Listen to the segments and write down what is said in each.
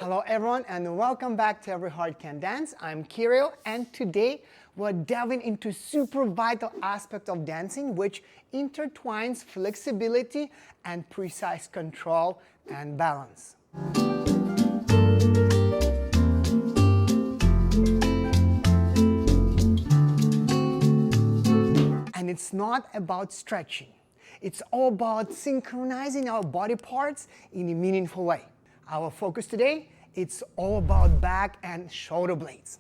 Hello everyone and welcome back to Every Heart Can Dance. I'm Kirill and today we're delving into super vital aspect of dancing which intertwines flexibility and precise control and balance. And it's not about stretching. It's all about synchronizing our body parts in a meaningful way. Our focus today, it's all about back and shoulder blades.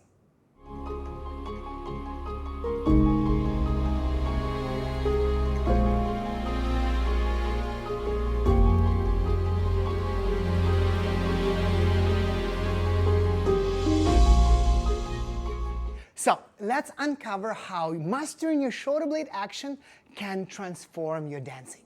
So let's uncover how mastering your shoulder blade action can transform your dancing.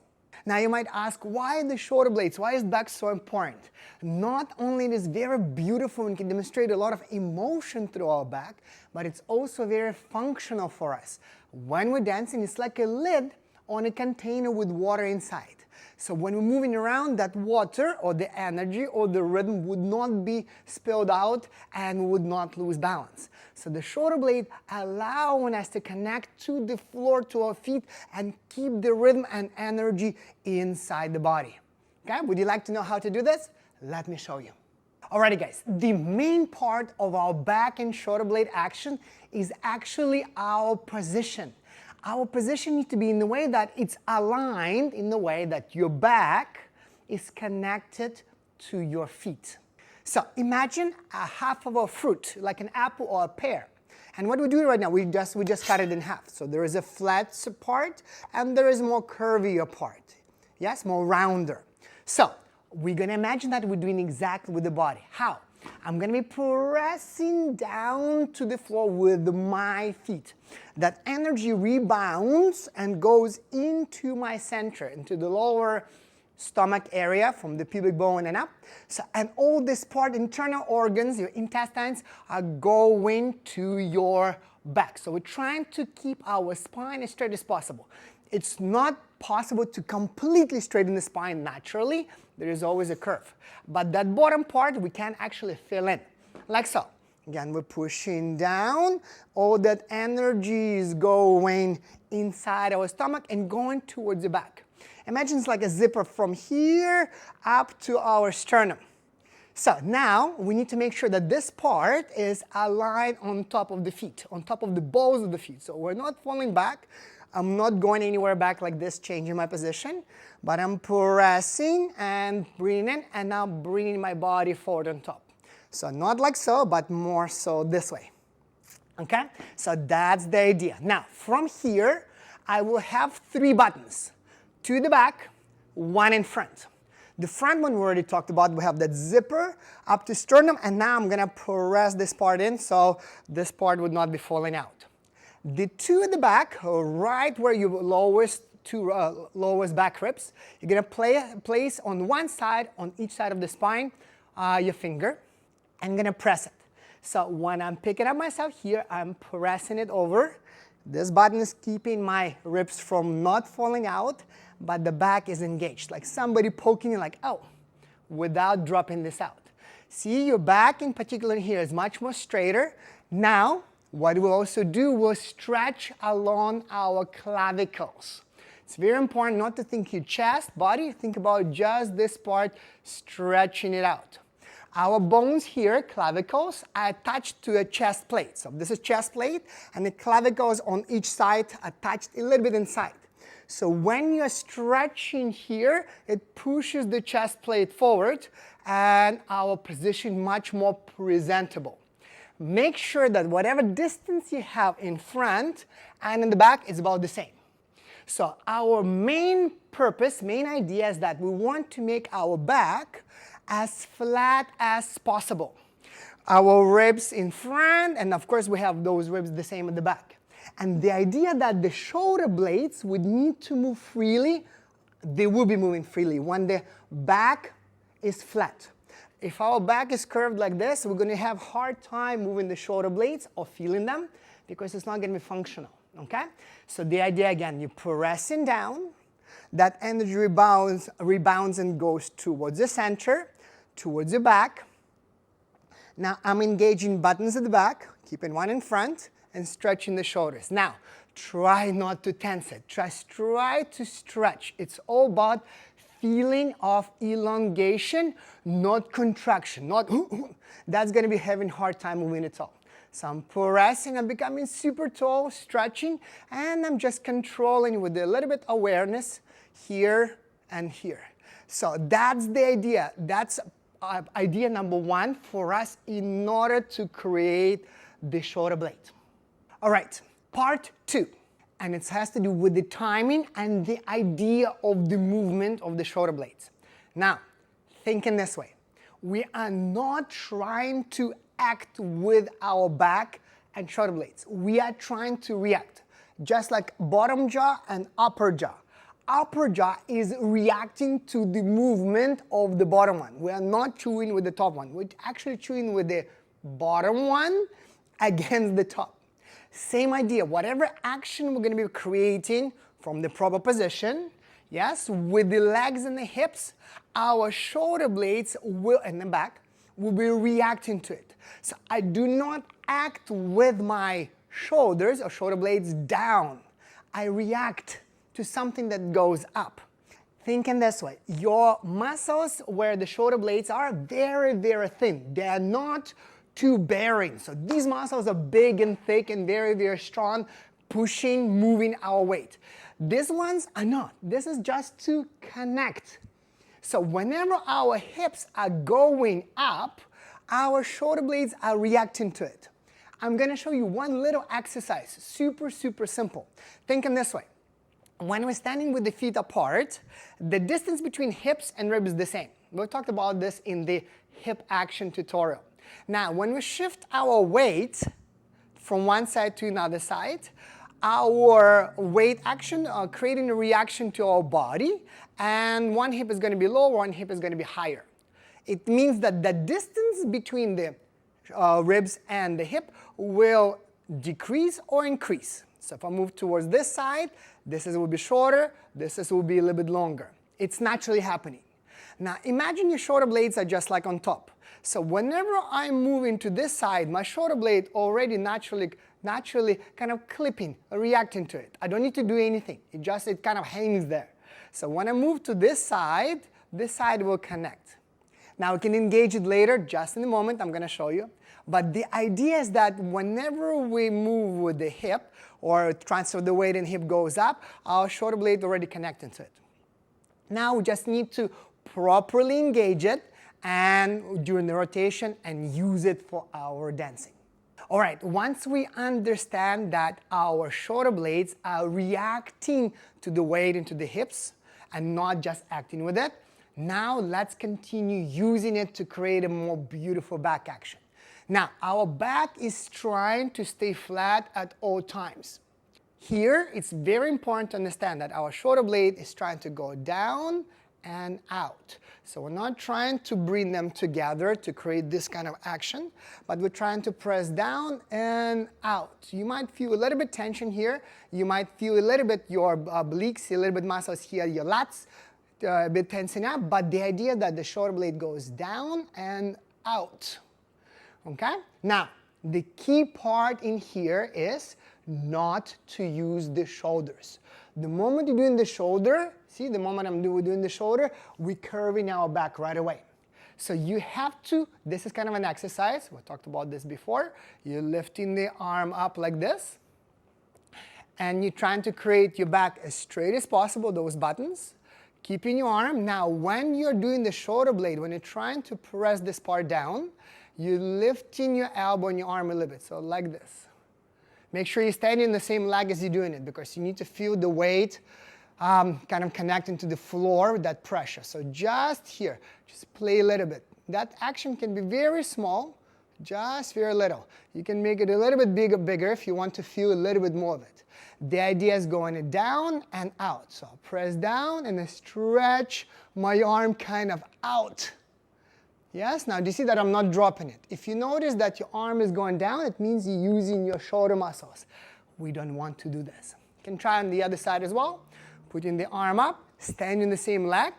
Now you might ask, why the shoulder blades? Why is back so important? Not only it is very beautiful and can demonstrate a lot of emotion through our back, but it's also very functional for us. When we're dancing, it's like a lid on a container with water inside. So when we're moving around, that water or the energy or the rhythm would not be spilled out and would not lose balance. So the shoulder blade allowing us to connect to the floor, to our feet, and keep the rhythm and energy inside the body. Okay, would you like to know how to do this? Let me show you. Alrighty guys, the main part of our back and shoulder blade action is actually our position. Our position needs to be in the way that it's aligned in the way that your back is connected to your feet. So imagine a half of a fruit, like an apple or a pear. And what we're doing right now, we just cut it in half. So there is a flat part and there is more curvier part. Yes, more rounder. So we're going to imagine that we're doing exactly with the body. How? I'm going to be pressing down to the floor with my feet. That energy rebounds and goes into my center, into the lower stomach area from the pubic bone and up. So, and all this part, internal organs, your intestines, are going to your back. So we're trying to keep our spine as straight as possible. It's not possible to completely straighten the spine naturally. There is always a curve. But that bottom part we can actually fill in, like so. Again, we're pushing down. All that energy is going inside our stomach and going towards the back. Imagine it's like a zipper from here up to our sternum. So now we need to make sure that this part is aligned on top of the feet, on top of the balls of the feet. So we're not falling back. I'm not going anywhere back like this, changing my position, but I'm pressing and breathing in, and now bringing my body forward on top. So not like so, but more so this way. Okay? So that's the idea. Now, from here, I will have 3 buttons. 2 in the back, 1 in front. The front one we already talked about. We have that zipper up to sternum, and now I'm going to press this part in so this part would not be falling out. The 2 at the back, right where your lowest back ribs, you're going to place on one side, on each side of the spine, your finger, and going to press it. So when I'm picking up myself here, I'm pressing it over. This button is keeping my ribs from not falling out, but the back is engaged, like somebody poking you like, oh, without dropping this out. See, your back in particular here is much more straighter. Now, what we'll also do, we'll stretch along our clavicles. It's very important not to think your chest, body, think about just this part, stretching it out. Our bones here, clavicles, are attached to a chest plate. So this is chest plate, and the clavicles on each side attached a little bit inside. So when you're stretching here, it pushes the chest plate forward, and our position much more presentable. Make sure that whatever distance you have in front and in the back is about the same. So our main purpose, main idea is that we want to make our back as flat as possible. Our ribs in front, and of course we have those ribs the same at the back. And the idea that the shoulder blades would need to move freely, they will be moving freely when the back is flat. If our back is curved like this, we're going to have a hard time moving the shoulder blades or feeling them because it's not going to be functional. Okay? So the idea again, you're pressing down, that energy rebounds and goes towards the center, towards the back, Now I'm engaging buttons at the back, keeping one in front, and stretching the shoulders. Now, try not to tense it. Just try to stretch. It's all about feeling of elongation, not contraction. Not that's going to be having a hard time moving at all. So I'm pressing, I'm becoming super tall, stretching, and I'm just controlling with a little bit awareness here and here. So that's the idea. That's idea number one for us in order to create the shoulder blade. All right, part two, and it has to do with the timing and the idea of the movement of the shoulder blades. Now, think in this way. We are not trying to act with our back and shoulder blades. We are trying to react, just like bottom jaw and upper jaw. Upper jaw is reacting to the movement of the bottom one. We are not chewing with the top one. We're actually chewing with the bottom one against the top. Same idea. Whatever action we're going to be creating from the proper position, yes, with the legs and the hips, our shoulder blades will, and the back, will be reacting to it. So I do not act with my shoulders or shoulder blades down. I react to something that goes up. Think in this way. Your muscles where the shoulder blades are very, very thin. They are not too bearing. So these muscles are big and thick and very, very strong, pushing, moving our weight. These ones are not. This is just to connect. So whenever our hips are going up, our shoulder blades are reacting to it. I'm going to show you one little exercise, super, super simple. Think in this way. When we're standing with the feet apart, the distance between hips and ribs is the same. We talked about this in the hip action tutorial. Now, when we shift our weight from one side to another side, our weight action creating a reaction to our body, and one hip is going to be lower, one hip is going to be higher. It means that the distance between the ribs and the hip will decrease or increase. So if I move towards this side, this will be shorter, this will be a little bit longer. It's naturally happening. Now imagine your shoulder blades are just like on top. So whenever I move into this side, my shoulder blade already naturally kind of clipping, reacting to it. I don't need to do anything. It kind of hangs there. So when I move to this side will connect. Now we can engage it later, just in a moment, I'm going to show you. But the idea is that whenever we move with the hip or transfer the weight and hip goes up, our shoulder blade already connected to it. Now we just need to properly engage it and during the rotation and use it for our dancing. All right, once we understand that our shoulder blades are reacting to the weight into the hips and not just acting with it, now let's continue using it to create a more beautiful back action. Now, our back is trying to stay flat at all times. Here, it's very important to understand that our shoulder blade is trying to go down and out. So we're not trying to bring them together to create this kind of action, but we're trying to press down and out. You might feel a little bit tension here. You might feel a little bit your obliques, a little bit muscles here, your lats, a bit tensing up, but the idea that the shoulder blade goes down and out. Okay? Now, the key part in here is not to use the shoulders. The moment you're doing the shoulder, see, the moment I'm doing the shoulder, we're curving our back right away. So you have to, this is kind of an exercise, we talked about this before, you're lifting the arm up like this, and you're trying to create your back as straight as possible, those buttons, keeping your arm. Now, when you're doing the shoulder blade, when you're trying to press this part down, you're lifting your elbow and your arm a little bit, so like this. Make sure you're standing in the same leg as you're doing it, because you need to feel the weight kind of connecting to the floor with that pressure. So just here, just play a little bit. That action can be very small, just very little. You can make it a little bit bigger if you want to feel a little bit more of it. The idea is going down and out. So I'll press down and I stretch my arm kind of out. Yes, now do you see that I'm not dropping it? If you notice that your arm is going down, it means you're using your shoulder muscles. We don't want to do this. You can try on the other side as well. Putting the arm up, standing the same leg,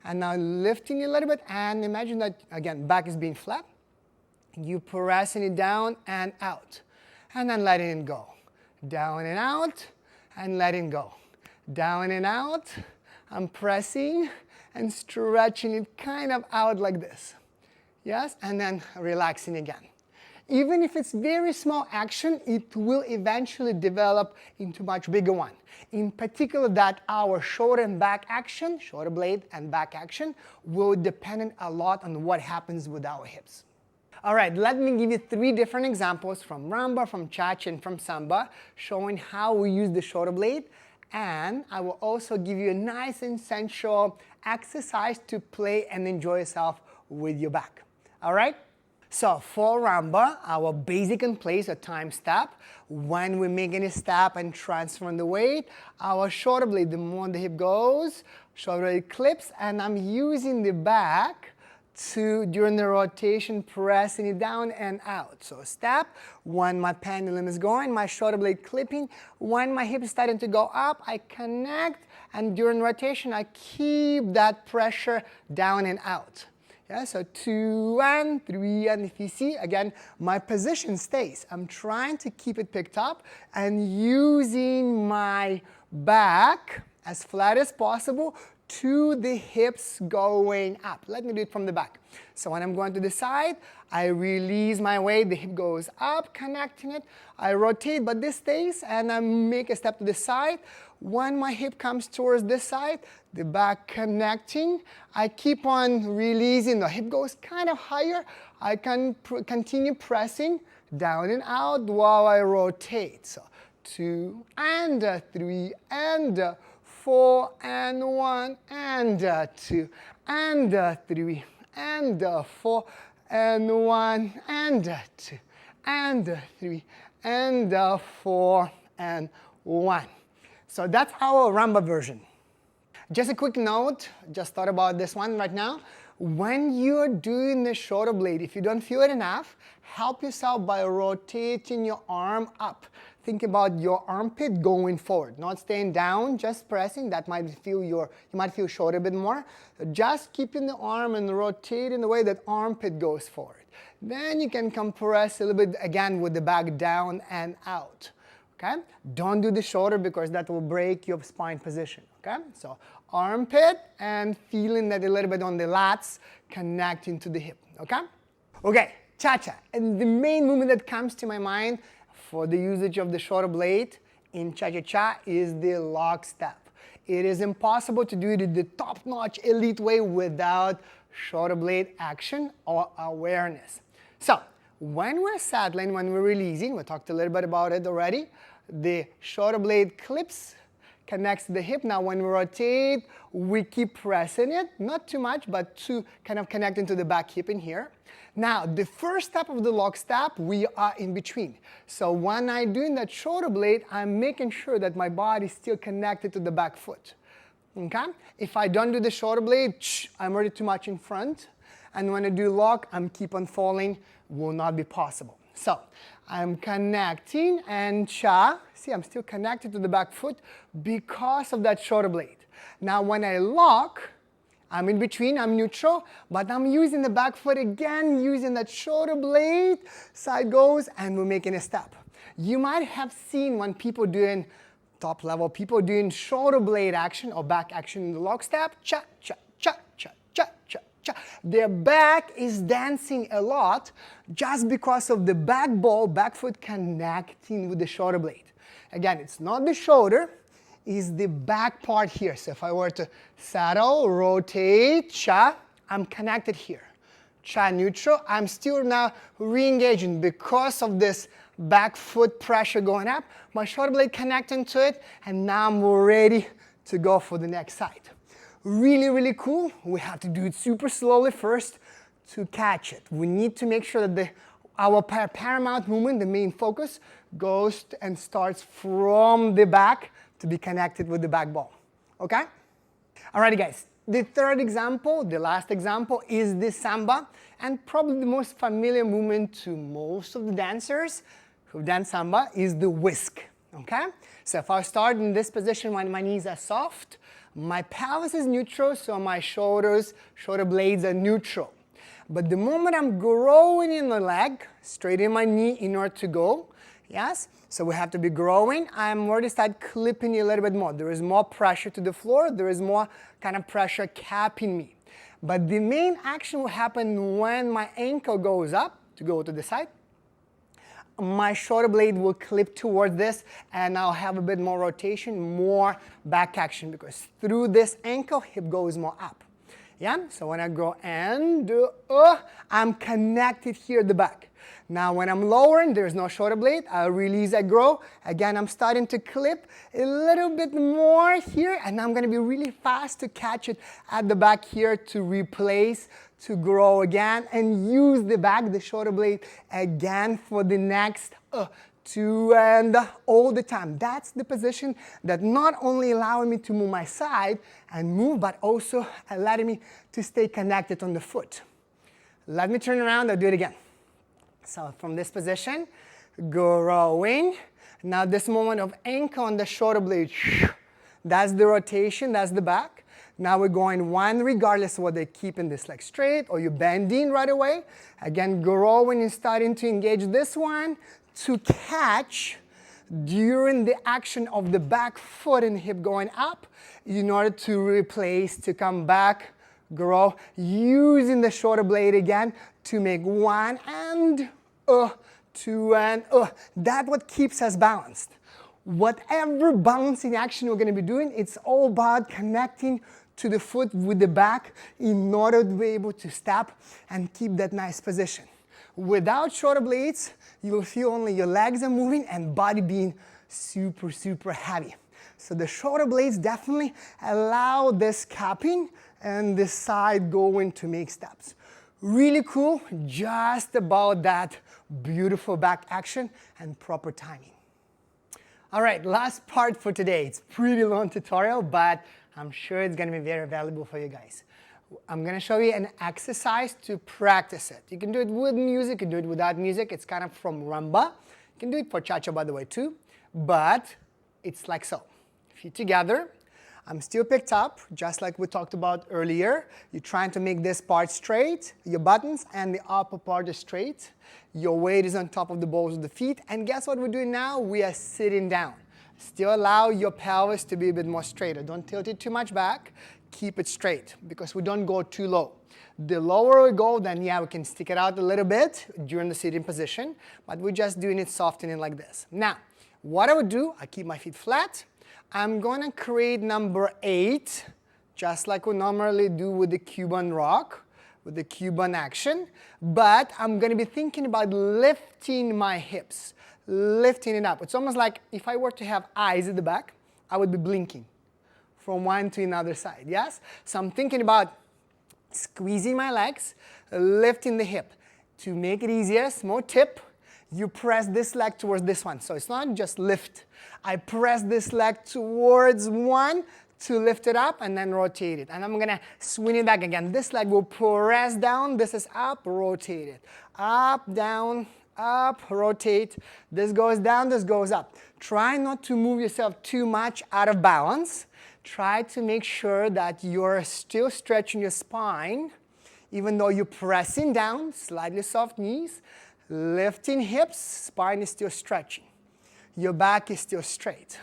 and now lifting a little bit, and imagine that, again, back is being flat. You pressing it down and out, and then letting it go. Down and out, and letting go. Down and out, I'm pressing and stretching it kind of out like this. Yes, and then relaxing again. Even if it's very small action, it will eventually develop into much bigger one. In particular, that our shoulder and back action, shoulder blade and back action, will depend a lot on what happens with our hips. All right, let me give you 3 different examples from Rumba, from Cha-Cha, and from Samba, showing how we use the shoulder blade. And I will also give you a nice and sensual exercise to play and enjoy yourself with your back. All right? So for Rumba, our basic in place, a time step. When we're making a step and transferring the weight, our shoulder blade, the more the hip goes, shoulder blade clips, and I'm using the back to, during the rotation, pressing it down and out. So step, when my pendulum is going, my shoulder blade clipping. When my hip is starting to go up, I connect, and during rotation, I keep that pressure down and out. Yeah, so 2 and 3, and if you see, again, my position stays. I'm trying to keep it picked up and using my back as flat as possible to the hips going up. Let me do it from the back. So when I'm going to the side, I release my weight, the hip goes up, connecting it. I rotate, but this stays, and I make a step to the side. When my hip comes towards this side, the back connecting, I keep on releasing. The hip goes kind of higher. I can continue pressing down and out while I rotate. So 2 and 3 and 4 and 1 and 2 and 3 and 4 and 1 and 2 and 3 and 4 and 1. So that's our Rumba version. Just a quick note, just thought about this one right now. When you're doing the shoulder blade, if you don't feel it enough, help yourself by rotating your arm up. Think about your armpit going forward, not staying down, just pressing. That might feel you might feel shoulder a bit more. So just keeping the arm and rotating the way that armpit goes forward. Then you can compress a little bit again with the back down and out. Okay? Don't do the shoulder because that will break your spine position. Okay? So armpit and feeling that a little bit on the lats connecting to the hip. Okay? Okay, cha-cha. And the main movement that comes to my mind for the usage of the shoulder blade in cha-cha-cha is the lock step. It is impossible to do it in the top-notch elite way without shoulder blade action or awareness. So when we're settling, when we're releasing, we talked a little bit about it already, the shoulder blade clips, connects to the hip. Now when we rotate, we keep pressing it, not too much, but to kind of connect into the back hip in here. Now the first step of the lock step, we are in between. So when I'm doing that shoulder blade, I'm making sure that my body is still connected to the back foot. Okay? If I don't do the shoulder blade, I'm already too much in front. And when I do lock, I'm keep on falling, will not be possible. So I'm connecting and cha. See, I'm still connected to the back foot because of that shoulder blade. Now when I lock, I'm in between, I'm neutral, but I'm using the back foot again, using that shoulder blade, side goes, and we're making a step. You might have seen when people doing top level, people doing shoulder blade action or back action in the lock step, cha, cha, cha, cha, cha, cha, cha. Their back is dancing a lot just because of the back ball, back foot connecting with the shoulder blade. Again, it's not the shoulder, is the back part here. So if I were to saddle, rotate, cha, I'm connected here. Cha neutral, I'm still now re-engaging because of this back foot pressure going up. My shoulder blade connecting to it, and now I'm ready to go for the next side. Really, really cool. We have to do it super slowly first to catch it. We need to make sure that our paramount movement, the main focus, goes and starts from the back to be connected with the back ball. Okay? Alrighty guys, the third example, the last example, is the Samba, and probably the most familiar movement to most of the dancers who dance Samba is the whisk. Okay? So if I start in this position when my knees are soft, my pelvis is neutral, so my shoulder blades are neutral. But the moment I'm growing in the leg, straighten my knee in order to go, yes? So we have to be growing. I'm already start clipping a little bit more. There is more pressure to the floor. There is more kind of pressure capping me. But the main action will happen when my ankle goes up to go to the side. My shoulder blade will clip towards this, and I'll have a bit more rotation, more back action, because through this ankle, hip goes more up. Yeah? So when I go and do, I'm connected here at the back. Now when I'm lowering, there's no shoulder blade. I release, I grow. Again, I'm starting to clip a little bit more here, and I'm going to be really fast to catch it at the back here to replace, to grow again, and use the back, the shoulder blade, again for the next two and all the time. That's the position that not only allowing me to move my side and move, but also allowing me to stay connected on the foot. Let me turn around, I'll do it again. So from this position, growing. Now this moment of ankle on the shoulder blade, that's the rotation, that's the back. Now we're going one regardless of whether you're keeping this leg straight or you're bending right away. Again, growing and starting to engage this one to catch during the action of the back foot and hip going up in order to replace, to come back, grow, using the shoulder blade again to make one and two and That's what keeps us balanced. Whatever balancing action we're going to be doing, it's all about connecting to the foot with the back in order to be able to step and keep that nice position. Without shoulder blades, you will feel only your legs are moving and body being super, super heavy. So the shoulder blades definitely allow this capping and this side going to make steps. Really cool, just about that beautiful back action and proper timing. All right, last part for today. It's a pretty long tutorial, but I'm sure it's going to be very valuable for you guys. I'm going to show you an exercise to practice it. You can do it with music, you can do it without music. It's kind of from Rumba. You can do it for cha-cha, by the way, too. But it's like so. Feet together. I'm still picked up, just like we talked about earlier. You're trying to make this part straight, your buttons, and the upper part is straight. Your weight is on top of the balls of the feet. And guess what we're doing now? We are sitting down. Still allow your pelvis to be a bit more straighter. Don't tilt it too much back. Keep it straight, because we don't go too low. The lower we go, then yeah, we can stick it out a little bit during the sitting position, but we're just doing it softening like this. Now, what I would do, I keep my feet flat. I'm going to create number 8, just like we normally do with the Cuban rock, with the Cuban action, but I'm going to be thinking about lifting my hips, lifting it up. It's almost like if I were to have eyes at the back, I would be blinking from one to another side, yes? So I'm thinking about squeezing my legs, lifting the hip. To make it easier, small tip, you press this leg towards this one. So it's not just lift. I press this leg towards one to lift it up and then rotate it. And I'm going to swing it back again. This leg will press down. This is up, rotate it. Up, down, up, rotate. This goes down, this goes up. Try not to move yourself too much out of balance. Try to make sure that you're still stretching your spine, even though you're pressing down, slightly soft knees, lifting hips, spine is still stretching. Your back is still straight.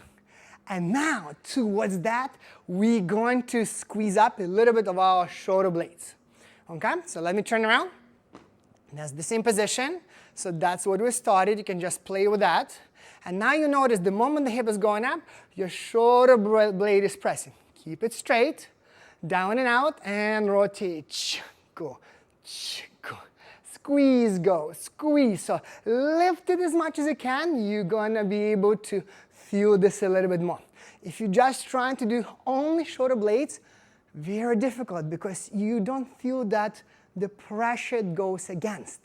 And now, towards that, we're going to squeeze up a little bit of our shoulder blades. Okay, so let me turn around. That's the same position. So that's what we started. You can just play with that. And now you notice the moment the hip is going up, your shoulder blade is pressing. Keep it straight, down and out, and rotate. Go, go. Squeeze, go, squeeze. So lift it as much as you can. You're going to be able to feel this a little bit more. If you're just trying to do only shoulder blades, very difficult because you don't feel that the pressure goes against.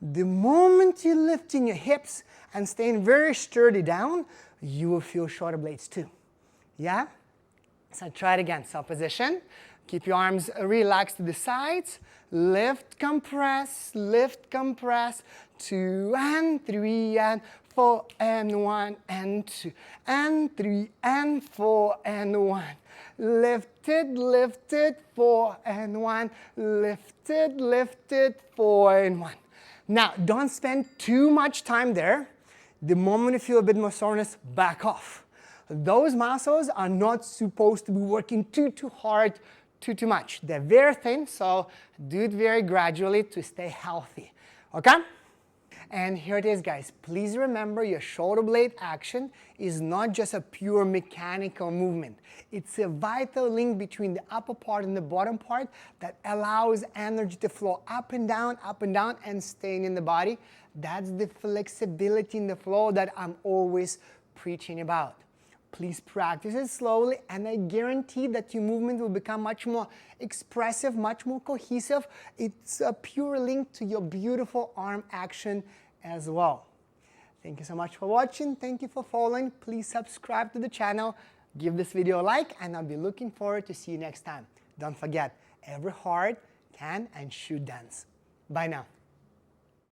The moment you're lifting your hips and staying very sturdy down, you will feel shoulder blades too. Yeah? So try it again. So position, Keep your arms relaxed to the sides. Lift, compress, 2 and 3 and 4 and 1 and 2 and 3 and 4 and 1. Lifted, 4 and 1. Lifted, 4 and 1. Now, don't spend too much time there. The moment you feel a bit more soreness, back off. Those muscles are not supposed to be working too hard, too much. They're very thin, so do it very gradually to stay healthy, okay? And here it is, guys. Please remember your shoulder blade action is not just a pure mechanical movement. It's a vital link between the upper part and the bottom part that allows energy to flow up and down, and staying in the body. That's the flexibility in the flow that I'm always preaching about. Please practice it slowly, and I guarantee that your movement will become much more expressive, much more cohesive. It's a pure link to your beautiful arm action as well. Thank you so much for watching. Thank you for following. Please subscribe to the channel. Give this video a like, and I'll be looking forward to see you next time. Don't forget, every heart can and should dance. Bye now.